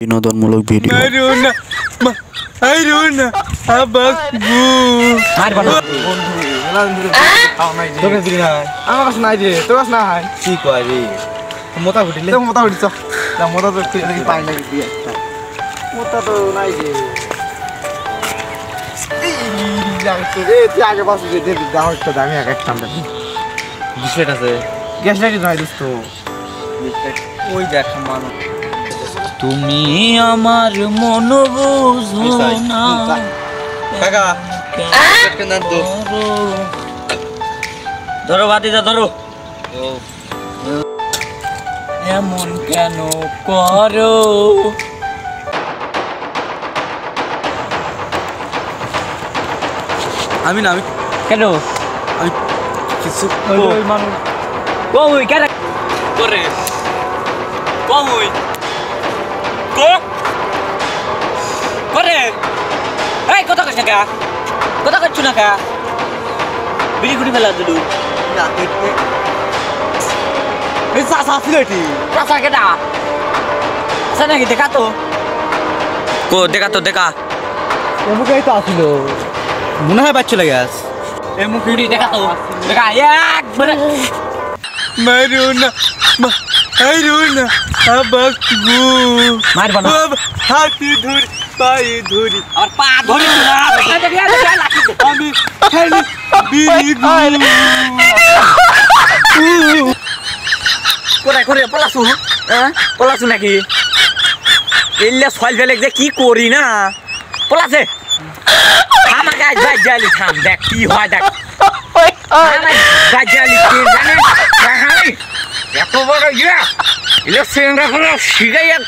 বিনোদনমূলক ভিডিও। তুমি আমার মন বুঝো না ধরো বাতিটা ধরো এমন কেন করো আমি না আমি কেন আমি কিছু মানুষ কই কেন করে কই করে এই কথা কইছ না কথা কইছ না কা বিড়ি গুড়ি ফেলা দিলু না দেখতে এই সাসা সিলেটি সাসা কেডা সানা কি দেখা তো দেখা এমুকেই তো আসিল মনে হয় বাচ্চা লাগে আস এমুকুড়ি দেখা একবারে মারুনা মারুনা আবাকু মারবা না হাতি ধরি পায়ে ধরি আর পা ধরি না আমি খালি বিড়ি করে পলাসু হ্যাঁ পলাসু নাকি এল্লা ফল ফেলে যে কি করি না পলাসে আমার গাছ বাজালি থাম দেখ কি হয় দেখ আমার বাজালি কি জানে এত বড় ইয়া ইলে সেংরা করে শিখাইয়া